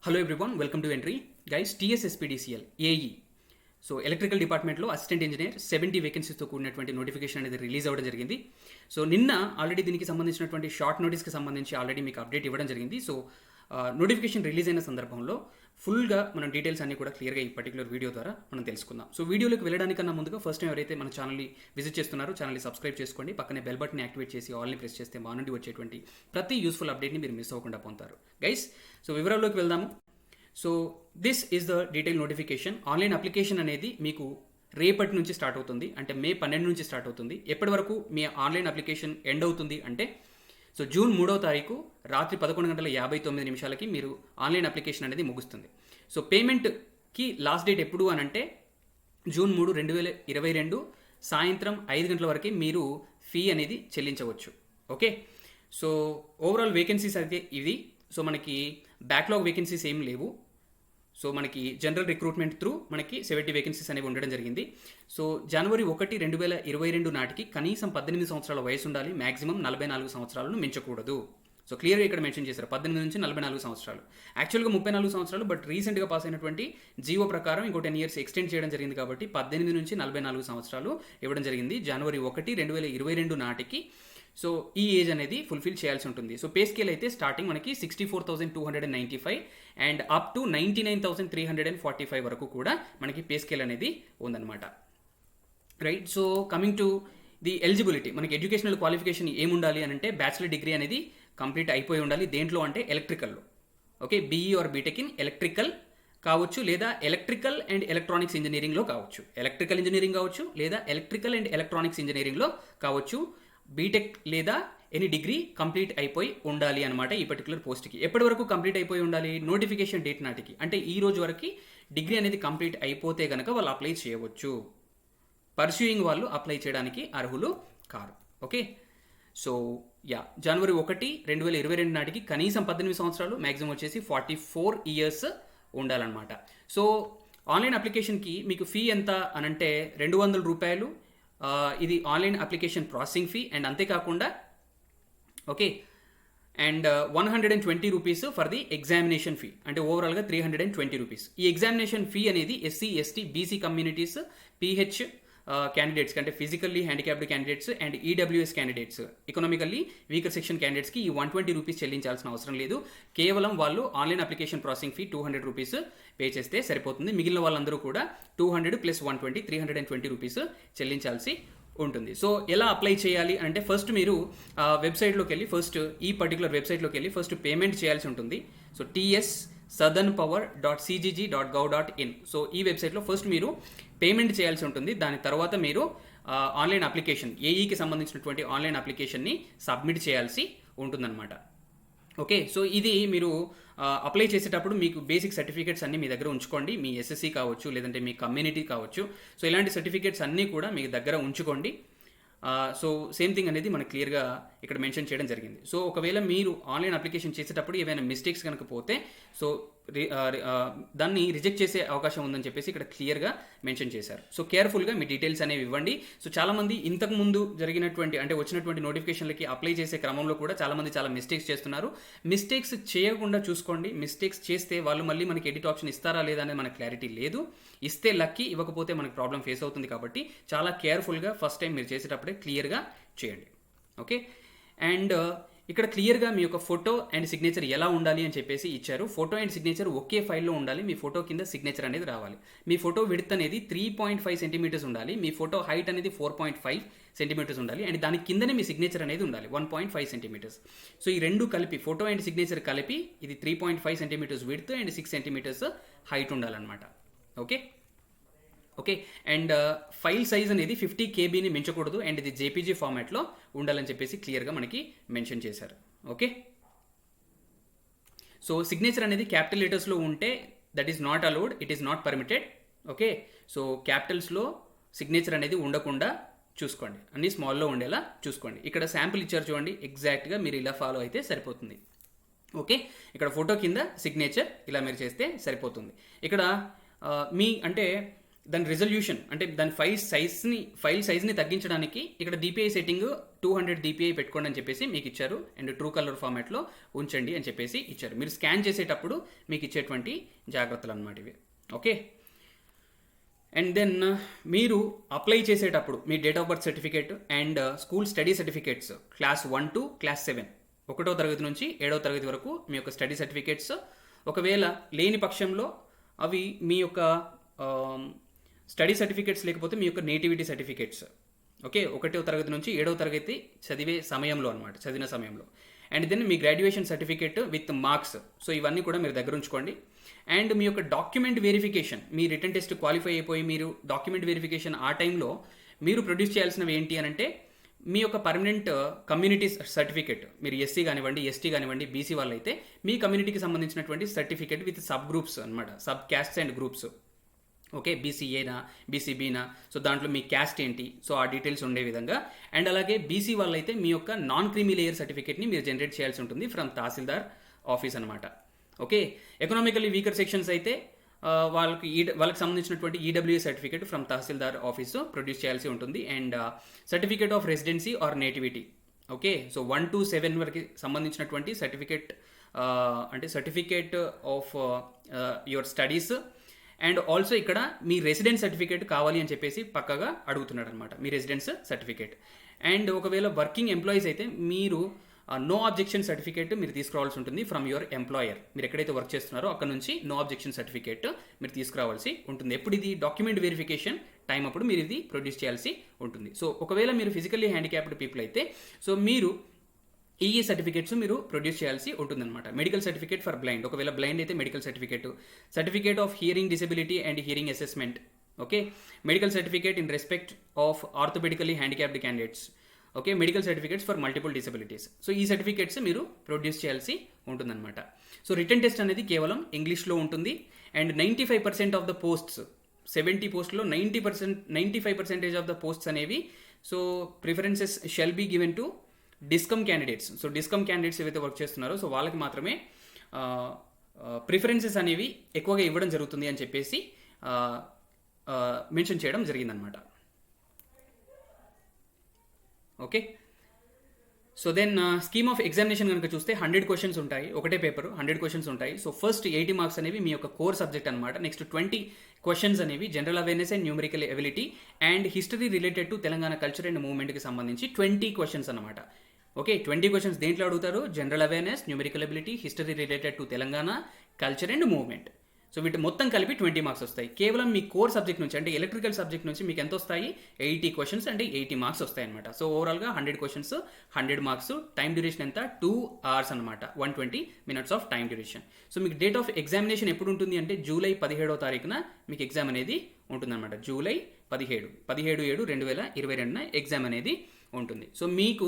Hello everyone, welcome to entry guys. TSSPDCL AE, so electrical డిపార్ట్మెంట్లో assistant engineer 70 వేకెన్సీస్తో కూడినటువంటి notification అనేది release అవ్వడం జరిగింది. సో నిన్న ఆల్రెడీ దీనికి సంబంధించినటువంటి షార్ట్ నోటీస్కి సంబంధించి ఆల్రెడీ మీకు అప్డేట్ ఇవ్వడం జరిగింది. సో నోటిఫికేషన్ రిలీజ్ అయిన సందర్భంలో ఫుల్గా మనం డీటెయిల్స్ అన్ని కూడా క్లియర్గా ఈ పర్టికులర్ వీడియో ద్వారా మనం తెలుసుకుందాం. సో వీడియోలోకి వెళ్ళడానికన్నా ముందుగా ఫస్ట్ టైం ఎవరైతే మన ఛానల్ని విజిట్ చేస్తున్నారో ఛానల్ని సబ్స్క్రైబ్ చేసుకోండి. పక్కనే బెల్ బటన్ యాక్టివేట్ చేసి ఆల్ని ప్రెస్ చేస్తే మా నుండి వచ్చేటువంటి ప్రతి యూస్ఫుల్ అప్డేట్ని మీరు మిస్ అవ్వకుండా పొందుతారు గైస్. సో వివరాల్లోకి వెళ్దాము. So this is the detail notification. Online application అనేది మీకు రేపటి నుంచి స్టార్ట్ అవుతుంది, అంటే మే 12 నుంచి స్టార్ట్ అవుతుంది. ఎప్పటి వరకు మీ ఆన్లైన్ అప్లికేషన్ ఎండ్ అవుతుంది అంటే సో జూన్ 3వ తారీఖు రాత్రి 11:59 మీరు ఆన్లైన్ అప్లికేషన్ అనేది ముగుస్తుంది. సో పేమెంట్కి లాస్ట్ డేట్ ఎప్పుడు అని అంటే జూన్ 3, 2022 సాయంత్రం 5 గంటల వరకు మీరు ఫీ అనేది చెల్లించవచ్చు. ఓకే, సో ఓవరాల్ వేకెన్సీస్ అయితే ఇది. సో మనకి బ్యాక్లాగ్ వేకెన్సీస్ ఏం లేవు. సో మనకి జనరల్ రిక్రూట్మెంట్ త్రూ మనకి 70 వేకెన్సీస్ అనేవి ఉండడం జరిగింది. సో జనవరి 1, 2022 నాటికి కనీసం 18 సంవత్సరాల వయసు ఉండాలి, మ్యాక్సిమం 44 సంవత్సరాలను మించకూడదు. సో క్లియర్గా ఇక్కడ మెన్షన్ చేశారు 18 నుంచి 44 సంవత్సరాలు. యాక్చువల్గా 34 సంవత్సరాలు, బట్ రీసెంట్గా పాస్ అయినటువంటి జీవో ప్రకారం ఇంకో 10 years ఎక్స్టెండ్ చేయడం జరిగింది కాబట్టి 18 నుంచి 44 సంవత్సరాలు ఇవ్వడం జరిగింది జనవరి 1, 2022 నాటికి. సో ఈ ఏజ్ అనేది ఫుల్ఫిల్ చేయాల్సి ఉంటుంది. సో పే స్కేల్ అయితే స్టార్టింగ్ మనకి 64,295 అండ్ అప్ టు 99,345 వరకు కూడా మనకి పే స్కేల్ అనేది ఉందన్నమాట. Right, so coming to the eligibility, మనకి ఎడ్యుకేషనల్ క్వాలిఫికేషన్ ఏముండాలి అని అంటే బ్యాచిలర్ డిగ్రీ అనేది కంప్లీట్ అయిపోయి ఉండాలి. దేంట్లో అంటే ఎలక్ట్రికల్లో. Okay, BE or BTech in electrical కావచ్చు, లేదా ఎలక్ట్రికల్ అండ్ ఎలక్ట్రానిక్స్ ఇంజనీరింగ్లో కావచ్చు. ఎలక్ట్రికల్ ఇంజనీరింగ్ కావచ్చు, లేదా ఎలక్ట్రికల్ అండ్ ఎలక్ట్రానిక్స్ ఇంజనీరింగ్లో కావచ్చు. బీటెక్ లేదా ఎనీ డిగ్రీ కంప్లీట్ అయిపోయి ఉండాలి అనమాట ఈ పర్టికులర్ పోస్ట్కి. ఎప్పటి వరకు కంప్లీట్ అయిపోయి ఉండాలి? నోటిఫికేషన్ డేట్ నాటికి, అంటే ఈ రోజు వరకు డిగ్రీ అనేది కంప్లీట్ అయిపోతే కనుక వాళ్ళు అప్లై చేయవచ్చు. పర్సూయింగ్ వాళ్ళు అప్లై చేయడానికి అర్హులు కారు. ఓకే, సో జనవరి 1, 2022 నాటికి కనీసం 18 సంవత్సరాలు, మ్యాక్సిమం వచ్చేసి 44 years ఉండాలన్నమాట. సో ఆన్లైన్ అప్లికేషన్కి మీకు ఫీ ఎంత అనంటే 200 రూపాయలు. ఇది online application processing fee. And అంతేకాకుండా okay, and 120 rupees for the examination fee, అంటే ఓవరాల్గా 320 రూపీస్. ఈ ఎగ్జామినేషన్ ఫీ అనేది SC, ST, BC communities, PH క్యాండిడేట్స్కి, అంటే physically handicapped candidates and EWS candidates, economically weaker section క్యాండిడేట్స్కి ఈ 120 రూపీస్ చెల్లించాల్సిన అవసరం లేదు. కేవలం వాళ్ళు online application processing fee 200 rupees pay చేస్తే సరిపోతుంది. మిగిలిన వాళ్ళందరూ కూడా 200 + 120 320 రూపీస్ చెల్లించాల్సి ఉంటుంది. సో ఎలా అప్లై చేయాలి అంటే ఫస్ట్ మీరు వెబ్సైట్లోకి వెళ్ళి ఈ పర్టికులర్ వెబ్సైట్లోకి వెళ్ళి ఫస్ట్ పేమెంట్ చేయాల్సి ఉంటుంది. So ts.southernpower.cgg.gov.in. సో ఈ వెబ్సైట్లో ఫస్ట్ మీరు పేమెంట్ చేయాల్సి ఉంటుంది. దాని తర్వాత మీరు ఆన్లైన్ అప్లికేషన్, ఏఈకి సంబంధించినటువంటి ఆన్లైన్ అప్లికేషన్ని సబ్మిట్ చేయాల్సి ఉంటుందన్నమాట. ఓకే, సో ఇది మీరు అప్లై చేసేటప్పుడు మీకు బేసిక్ సర్టిఫికేట్స్ అన్నీ మీ దగ్గర ఉంచుకోండి. మీ ఎస్ఎస్సి కావచ్చు, లేదంటే మీ కమ్యూనిటీ కావచ్చు. సో ఇలాంటి సర్టిఫికేట్స్ అన్నీ కూడా మీ దగ్గర ఉంచుకోండి. సో సేమ్ థింగ్ అనేది మనకు క్లియర్గా ఇక్కడ మెన్షన్ చేయడం జరిగింది. సో ఒకవేళ మీరు ఆన్లైన్ అప్లికేషన్ చేసేటప్పుడు ఏవైనా మిస్టేక్స్ కనుక పోతే సో దాన్ని రిజెక్ట్ చేసే అవకాశం ఉందని చెప్పేసి ఇక్కడ క్లియర్గా మెన్షన్ చేశారు. సో కేర్ఫుల్గా మీ డీటెయిల్స్ అనేవి ఇవ్వండి. సో చాలామంది ఇంతకు ముందు జరిగినటువంటి, అంటే వచ్చినటువంటి నోటిఫికేషన్లకి అప్లై చేసే క్రమంలో కూడా చాలామంది చాలా మిస్టేక్స్ చేస్తున్నారు. మిస్టేక్స్ చేయకుండా చూసుకోండి. మిస్టేక్స్ చేస్తే వాళ్ళు మళ్ళీ మనకి ఎడిట్ ఆప్షన్ ఇస్తారా లేదా అనేది మనకు క్లారిటీ లేదు. ఇస్తే లక్కీ, ఇవ్వకపోతే మనకు ప్రాబ్లం ఫేస్ అవుతుంది. కాబట్టి చాలా కేర్ఫుల్గా ఫస్ట్ టైం మీరు చేసేటప్పుడే క్లియర్గా చేయండి. ఓకే, అండ్ ఇక్కడ క్లియర్గా మీ యొక్క ఫోటో అండ్ సిగ్నేచర్ ఎలా ఉండాలి అని చెప్పేసి ఇచ్చారు. ఫోటో అండ్ సిగ్నేచర్ ఒకే ఫైల్లో ఉండాలి. మీ ఫోటో కింద సిగ్నేచర్ అనేది రావాలి. మీ ఫోటో విడ్త్ అనేది 3.5 సెంటీమీటర్స్ ఉండాలి. మీ ఫోటో హైట్ అనేది 4.5 సెంటీమీటర్స్ ఉండాలి. అండ్ దాని కిందనే మీ సిగ్నేచర్ అనేది ఉండాలి 1.5 సెంటీమీటర్స్. సో ఈ రెండు కలిపి, ఫోటో అండ్ సిగ్నేచర్ కలిపి ఇది 3.5 centimetres width and 6 centimetres height ఉండాలన్నమాట. ఓకే, అండ్ ఫైల్ సైజ్ అనేది 50 KBని మించకూడదు. అండ్ ఇది జేపీజీ ఫార్మాట్లో ఉండాలని చెప్పేసి క్లియర్గా మనకి మెన్షన్ చేశారు. ఓకే, సో సిగ్నేచర్ అనేది క్యాపిటల్ లెటర్స్లో ఉంటే that is not allowed, it is not permitted. Okay, so క్యాపిటల్స్లో సిగ్నేచర్ అనేది ఉండకుండా చూసుకోండి, అన్ని స్మాల్లో ఉండేలా చూసుకోండి. ఇక్కడ శాంపుల్ ఇచ్చారు చూడండి, ఎగ్జాక్ట్గా మీరు ఇలా ఫాలో అయితే సరిపోతుంది. ఓకే, ఇక్కడ ఫోటో కింద సిగ్నేచర్ ఇలా మీరు చేస్తే సరిపోతుంది. ఇక్కడ మీ అంటే దాని రిజల్యూషన్ అంటే దాని ఫైల్ సైజ్ని తగ్గించడానికి ఇక్కడ DPI సెట్టింగ్ 200 DPI పెట్టుకోండి అని చెప్పేసి మీకు ఇచ్చారు. అండ్ ట్రూ కలర్ ఫార్మాట్లో ఉంచండి అని చెప్పేసి ఇచ్చారు. మీరు స్కాన్ చేసేటప్పుడు మీకు ఇచ్చేటువంటి జాగ్రత్తలు అన్నమాట ఇవి. ఓకే, అండ్ దెన్ మీరు అప్లై చేసేటప్పుడు మీ date of birth certificate and school study certificates class 1 to class 7 1వ తరగతి నుంచి 7వ తరగతి వరకు మీ యొక్క స్టడీ సర్టిఫికేట్స్ ఒకవేళ లేని పక్షంలో అవి మీ యొక్క స్టడీ సర్టిఫికేట్స్ లేకపోతే మీ యొక్క నేటివిటీ సర్టిఫికేట్స్. ఓకే, 1వ తరగతి నుంచి 7వ తరగతి చదివిన సమయంలో. అండ్ దెన్ మీ graduation certificate with marks. So ఇవన్నీ కూడా మీరు దగ్గర ఉంచుకోండి. అండ్ మీ యొక్క డాక్యుమెంట్ వెరిఫికేషన్, మీ రిటర్న్ టెస్ట్ క్వాలిఫై అయిపోయి మీరు డాక్యుమెంట్ వెరిఫికేషన్ ఆ టైంలో మీరు ప్రొడ్యూస్ చేయాల్సినవి ఏంటి అని అంటే మీ యొక్క పర్మనెంట్ కమ్యూనిటీ సర్టిఫికేట్. మీరు ఎస్సీ కానివ్వండి, ఎస్టీ కానివ్వండి, బీసీ వాళ్ళు అయితే మీ కమ్యూనిటీకి సంబంధించినటువంటి సర్టిఫికేట్ విత్ సబ్ గ్రూప్స్ అనమాట, sub castes and groups. Okay, బీసీఏనా, బీసీబీనా, సో దాంట్లో మీ క్యాస్ట్ ఏంటి, సో ఆ డీటెయిల్స్ ఉండే విధంగా. అండ్ అలాగే బీసీ వాళ్ళు అయితే మీ యొక్క నాన్ క్రీమీ లేయర్ సర్టిఫికేట్ని మీరు జనరేట్ చేయాల్సి ఉంటుంది ఫ్రమ్ తహసీల్దార్ ఆఫీస్ అనమాట. ఓకే, ఎకనామికల్లీ వీకర్ సెక్షన్స్ అయితే వాళ్ళకి సంబంధించినటువంటి EWA certificate from tahsildar office produce చేయాల్సి ఉంటుంది. And certificate of residency or nativity. Okay, so 1 to 7 వరకు సంబంధించినటువంటి సర్టిఫికేట్ అంటే certificate of your studies. And also ఇక్కడ మీ రెసిడెన్స్ సర్టిఫికేట్ కావాలి అని చెప్పేసి పక్కగా అడుగుతున్నాడు అనమాట, మీ రెసిడెన్స్ సర్టిఫికేట్. అండ్ ఒకవేళ వర్కింగ్ ఎంప్లాయీస్ అయితే మీరు నో అబ్జెక్షన్ సర్టిఫికేట్ మీరు తీసుకురావాల్సి ఉంటుంది ఫ్రమ్ యువర్ ఎంప్లాయర్. మీరు ఎక్కడైతే వర్క్ చేస్తున్నారో అక్కడ నుంచి నో అబ్జెక్షన్ సర్టిఫికేట్ మీరు తీసుకురావాల్సి ఉంటుంది. ఎప్పుడు ఇది డాక్యుమెంట్ వెరిఫికేషన్ టైం అప్పుడు మీరు ఇది ప్రొడ్యూస్ చేయాల్సి ఉంటుంది. సో ఒకవేళ మీరు ఫిజికల్లీ హ్యాండిక్యాప్డ్ పీపుల్ అయితే సో మీరు ఈ సర్టిఫికేట్స్ మీరు ప్రొడ్యూస్ చేయాల్సి ఉంటుందన్నమాట. మెడికల్ సర్టిఫికేట్ ఫర్ బ్లైండ్, ఒకవేళ బ్లైండ్ అయితే medical certificate of hearing disability and hearing assessment. Okay, medical certificate in respect of orthopaedically handicapped candidates. Okay, medical certificates for multiple disabilities. So ఈ certificates మీరు produce చేయాల్సి ఉంటుందన్నమాట. So return test అనేది కేవలం ఇంగ్లీష్లో ఉంటుంది. అండ్ 95% ఆఫ్ ద పోస్ట్స్, 70 పోస్ట్లో 95% of the posts అనేవి so preferences shall be given to DISCOM candidates. So DISCOM candidates ఏవైతే వర్క్ చేస్తున్నారో సో వాళ్ళకి మాత్రమే ప్రిఫరెన్సెస్ అనేవి ఎక్కువగా ఇవ్వడం జరుగుతుంది అని చెప్పేసి మెన్షన్ చేయడం జరిగిందనమాట. Okay, so then scheme of examination కనుక చూస్తే 100 క్వశ్చన్స్ ఉంటాయి, ఒకటే పేపర్ 100 క్వశ్చన్స్ ఉంటాయి. సో ఫస్ట్ 80 మార్క్స్ అనేవి మీ యొక్క కోర్ సబ్జెక్ట్ అనమాట. నెక్స్ట్ 20 క్వశ్చన్స్ అనేవి general awareness and numerical ability and history related to Telangana culture and మూవ్మెంట్కి సంబంధించి 20 క్వశ్చన్స్ అనమాట. ఓకే, 20 క్వశ్చన్స్ దేంట్లో అడుగుతారు? General awareness, numerical ability, history related to Telangana culture and movement. So వీటి మొత్తం కలిపి 20 మార్క్స్ వస్తాయి. కేవలం మీ కోర్ సబ్జెక్ట్ నుంచి అంటే ఎలక్ట్రికల్ సబ్జెక్ట్ నుంచి మీకు ఎంత వస్తాయి? 80 క్వశ్చన్స్ అంటే 80 మార్క్స్ వస్తాయి అనమాట. సో ఓవరాల్గా 100 క్వశ్చన్స్ 100 మార్క్స్. టైం డ్యూరేషన్ ఎంత? 2 hours అనమాట, 120 minutes of time duration. So మీకు డేట్ ఆఫ్ ఎగ్జామినేషన్ ఎప్పుడు ఉంటుంది అంటే జూలై 17వ తారీఖున మీకు ఎగ్జామ్ అనేది ఉంటుందన్నమాట. జూలై 17/7/2022 ఎగ్జామ్ అనేది ఉంటుంది. సో మీకు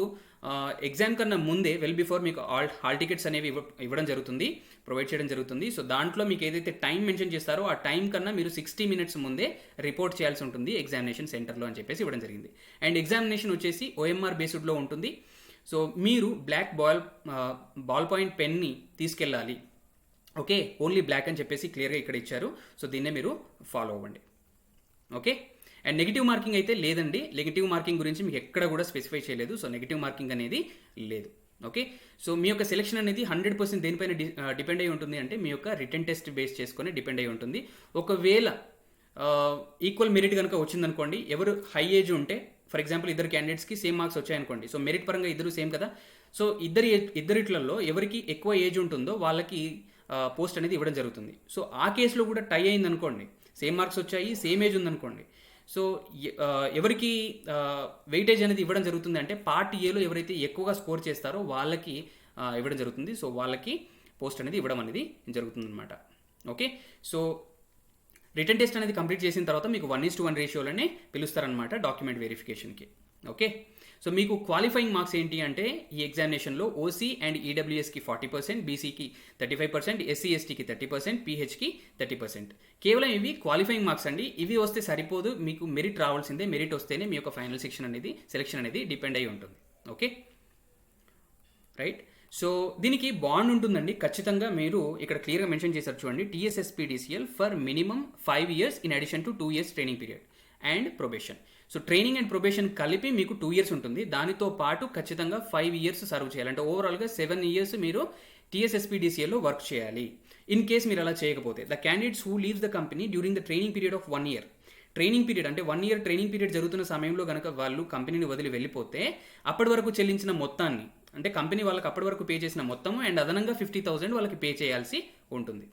ఎగ్జామ్ కన్నా ముందే బిఫోర్ మీకు హాల్ టికెట్స్ అనేవి ఇవ్వడం జరుగుతుంది, ప్రొవైడ్ చేయడం జరుగుతుంది. సో దాంట్లో మీకు ఏదైతే టైం మెన్షన్ చేస్తారో ఆ టైం కన్నా మీరు 60 minutes ముందే రిపోర్ట్ చేయాల్సి ఉంటుంది ఎగ్జామినేషన్ సెంటర్లో అని చెప్పేసి ఇవ్వడం జరిగింది. అండ్ ఎగ్జామినేషన్ వచ్చేసి OMR బేస్డ్లో ఉంటుంది. సో మీరు బ్లాక్ బాల్ పాయింట్ పెన్ని తీసుకెళ్ళాలి. ఓకే, ఓన్లీ బ్లాక్ అని చెప్పేసి క్లియర్గా ఇక్కడ ఇచ్చారు. సో దీన్నే మీరు ఫాలో అవ్వండి. ఓకే, అండ్ నెగిటివ్ మార్కింగ్ అయితే లేదండి. నెగిటివ్ మార్కింగ్ గురించి మీకు ఎక్కడ కూడా స్పెసిఫై చేయలేదు. సో నెగిటివ్ మార్కింగ్ అనేది లేదు. ఓకే, సో మీ యొక్క సెలెక్షన్ అనేది 100% దేనిపైన డిపెండ్ అయి ఉంటుంది అంటే మీ యొక్క రిటర్న్ టెస్ట్ బేస్ చేసుకొని డిపెండ్ అయి ఉంటుంది. ఒకవేళ ఈక్వల్ మెరిట్ కనుక వచ్చిందనుకోండి, ఎవరు హై ఏజ్ ఉంటే ఫర్ ఎగ్జాంపుల్ ఇద్దరు క్యాండిడేట్స్కి సేమ్ మార్క్స్ వచ్చాయనుకోండి, సో మెరిట్ పరంగా ఇద్దరు సేమ్ కదా. సో ఇద్దరిట్లలో ఎవరికి ఎక్కువ ఏజ్ ఉంటుందో వాళ్ళకి పోస్ట్ అనేది ఇవ్వడం జరుగుతుంది. సో ఆ కేసులో కూడా టై అయింది అనుకోండి, సేమ్ మార్క్స్ వచ్చాయి, సేమ్ ఏజ్ ఉందనుకోండి, సో ఎవరికి వెయిటేజ్ అనేది ఇవ్వడం జరుగుతుంది అంటే పార్ట్ ఏలో ఎవరైతే ఎక్కువగా స్కోర్ చేస్తారో వాళ్ళకి ఇవ్వడం జరుగుతుంది. సో వాళ్ళకి పోస్ట్ అనేది ఇవ్వడం అనేది జరుగుతుంది అనమాట. ఓకే, సో రిటర్న్ టెస్ట్ అనేది కంప్లీట్ చేసిన తర్వాత మీకు 1:1 రేషియోలోనే పిలుస్తారనమాట డాక్యుమెంట్ వెరిఫికేషన్కి. ఓకే, సో మీకు క్వాలిఫైయింగ్ మార్క్స్ ఏంటి అంటే ఈ ఎగ్జామినేషన్లో ఓసీ అండ్ ఈడబ్ల్యూఎస్కి 40%, బీసీకి 35%, ఎస్సీ ఎస్టీకి 30%, పీహెచ్కి 30%. కేవలం ఇవి క్వాలిఫైయింగ్ మార్క్స్ అండి. ఇవి వస్తే సరిపోదు, మీకు మెరిట్ రావాల్సిందే. మెరిట్ వస్తేనే మీ యొక్క ఫైనల్ సెలెక్షన్ అనేది డిపెండ్ అయి ఉంటుంది. Okay, right. సో దీనికి బాండ్ ఉంటుందండి, ఖచ్చితంగా మీరు ఇక్కడ క్లియర్గా మెన్షన్ చేశారు చూడండి, TSSPDCL for minimum 5 years in addition to 2 years training period and probation. So training and probation కలిపి మీకు 2 years ఉంటుంది, దానితో పాటు ఖచ్చితంగా 5 years సర్వ్ చేయాలి. అంటే ఓవరాల్గా 7 years మీరు టీఎస్ఎస్పీడీసీఎల్లో వర్క్ చేయాలి. ఇన్ కేస్ మీరు అలా చేయకపోతే the candidates who leaves the company during the training period of 1 year, training period అంటే 1 year ట్రైనింగ్ పీరియడ్ జరుగుతున్న సమయంలో కనుక వాళ్ళు కంపెనీని వదిలి వెళ్ళిపోతే అప్పటి వరకు చెల్లించిన మొత్తాన్ని, అంటే కంపెనీ వాళ్ళకి అప్పటి వరకు పే చేసిన మొత్తము అండ్ అదనంగా 50,000 వాళ్ళకి పే చేయాల్సి ఉంటుంది.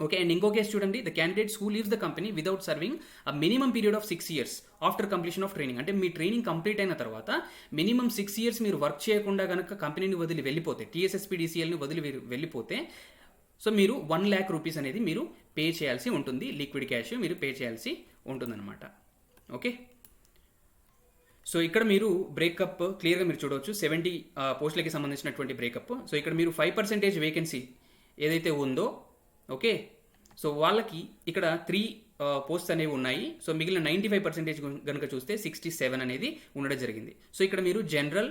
ఓకే, అండ్ ఇంకో కేసు చూడండి, the candidates who leaves the company without serving a minimum period of 6 years after completion of training. అంటే మీ ట్రైనింగ్ కంప్లీట్ అయిన తర్వాత మినిమం 6 years మీరు వర్క్ చేయకుండా కనుక కంపెనీని వదిలి వెళ్ళిపోతే, టీఎస్ఎస్పీడీసీఎల్ని వదిలి వెళ్ళిపోతే, సో మీరు 1 lakh rupees అనేది మీరు పే చేయాల్సి ఉంటుంది, లిక్విడ్ క్యాష్ మీరు పే చేయాల్సి ఉంటుందన్నమాట. ఓకే, సో ఇక్కడ మీరు బ్రేకప్ క్లియర్గా మీరు చూడవచ్చు, 70 పోస్టులకి సంబంధించినటువంటి బ్రేకప్. సో ఇక్కడ మీరు 5% వేకెన్సీ ఏదైతే ఉందో, ఓకే, సో వాళ్ళకి ఇక్కడ 3 పోస్ట్స్ అనేవి ఉన్నాయి. సో మిగిలిన 95% కనుక చూస్తే 67 అనేది ఉండడం జరిగింది. సో ఇక్కడ మీరు జనరల్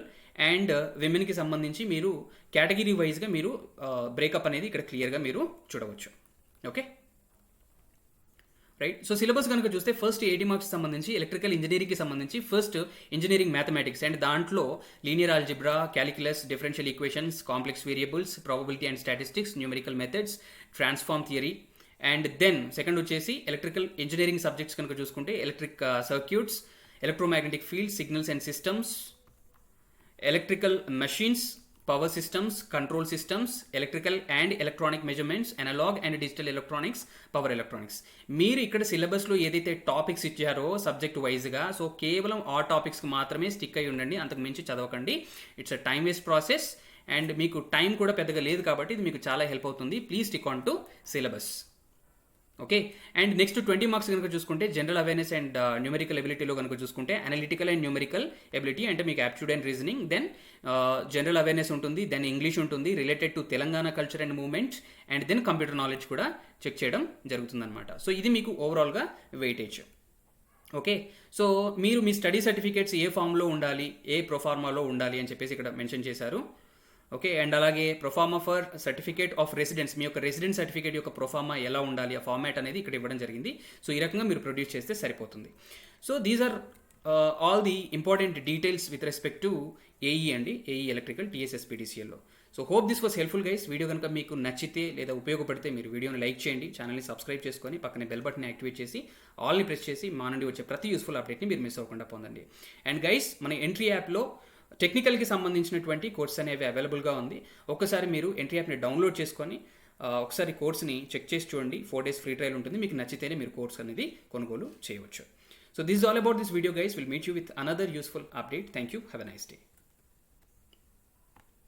అండ్ విమెన్కి సంబంధించి మీరు కేటగిరీ వైజ్గా మీరు బ్రేకప్ అనేది ఇక్కడ క్లియర్గా మీరు చూడవచ్చు. Okay right. సో సిలబస్ కనుక చూస్తే ఫస్ట్ 80 మార్క్స్ సంబంధించి ఎలక్ట్రికల్ ఇంజనీరింగ్కి సంబంధించి ఫస్ట్ ఇంజనీరింగ్ మ్యాథమెటిక్స్ అండ్ దాంట్లో linear algebra, calculus, differential equations, complex variables, probability and statistics, numerical methods, transform theory. And then second వచ్చేసి ఎలక్ట్రికల్ ఇంజనీరింగ్ సబ్జెక్ట్స్ కనుక చూసుకుంటే electric circuits, electromagnetic field, signals and systems, electrical machines, power systems, control systems, electrical and electronic measurements, analog and digital electronics, power electronics. మీరు ఇక్కడ సిలబస్లో ఏదైతే topics ఇచ్చారో subject వైజ్గా, so కేవలం ఆ టాపిక్స్కి మాత్రమే స్టిక్ అయి ఉండండి, అంతకు మించి చదవకండి. It's a time waste process and మీకు టైం కూడా పెద్దగా లేదు కాబట్టి ఇది మీకు చాలా హెల్ప్ అవుతుంది. Please stick on to syllabus. Okay, and next 20 marks కనుక చూసుకుంటే జనరల్ అవేర్నెస్ అండ్ న్యూమరికల్ ఎబిలిటీలో కనుక చూసుకుంటే అనలిటికల్ అండ్ న్యూమరికల్ ఎబిలిటీ అంటే మీకు aptitude and reasoning, then general awareness ఉంటుంది, దెన్ ఇంగ్లీష్ ఉంటుంది related to Telangana culture and movement, and then computer knowledge కూడా చెక్ చేయడం జరుగుతుందన్నమాట. సో ఇది మీకు ఓవరాల్గా వెయిటేజ్. ఓకే, సో మీరు మీ స్టడీ సర్టిఫికేట్స్ ఏ ఫామ్లో ఉండాలి, ఏ ప్రొఫార్మాలో ఉండాలి అని చెప్పేసి ఇక్కడ మెన్షన్ చేశారు. ఓకే, అండ్ అలాగే proforma for certificate of residence, మీ యొక్క రెసిడెన్స్ సర్టిఫికేట్ యొక్క ప్రొఫార్మా ఎలా ఉండాలి, ఆ ఫార్మాట్ అనేది ఇక్కడ ఇవ్వడం జరిగింది. సో ఈ రకంగా మీరు ప్రొడ్యూస్ చేస్తే సరిపోతుంది. So these are all the important details with respect to AE అండి, ఏఈ ఎలక్ట్రికల్ టీఎస్ఎస్పీడీసీఎల్లో. So hope this was helpful guys. Video కనుక మీకు నచ్చితే లేదా ఉపయోగపడితే మీరు వీడియోని లైక్ చేయండి, ఛానల్ని సబ్స్క్రైబ్ చేసుకొని పక్కనే బెల్ బటన్ యాక్టివేట్ చేసి ఆల్ని ప్రెస్ చేసి మా నుండి వచ్చే ప్రతి యూస్ఫుల్ అప్డేట్ని మీరు మిస్ అవ్వకుండా పొందండి. అండ్ గైస్, మన ఎంట్రీ యాప్లో టెక్నికల్కి సంబంధించినటువంటి కోర్స్ అనేవి అవైలబుల్గా ఉంది. ఒక్కసారి మీరు ఎంట్రీ యాప్ని డౌన్లోడ్ చేసుకొని ఒకసారి కోర్స్ని చెక్ చేసి చూడండి. 4 days ఫ్రీ ట్రయల్ ఉంటుంది, మీకు నచ్చితేనే మీరు కోర్స్ అనేది కొనుగోలు చేయవచ్చు. So this is all about this video guys. Will meet you with another useful update. Thank you, have a nice day.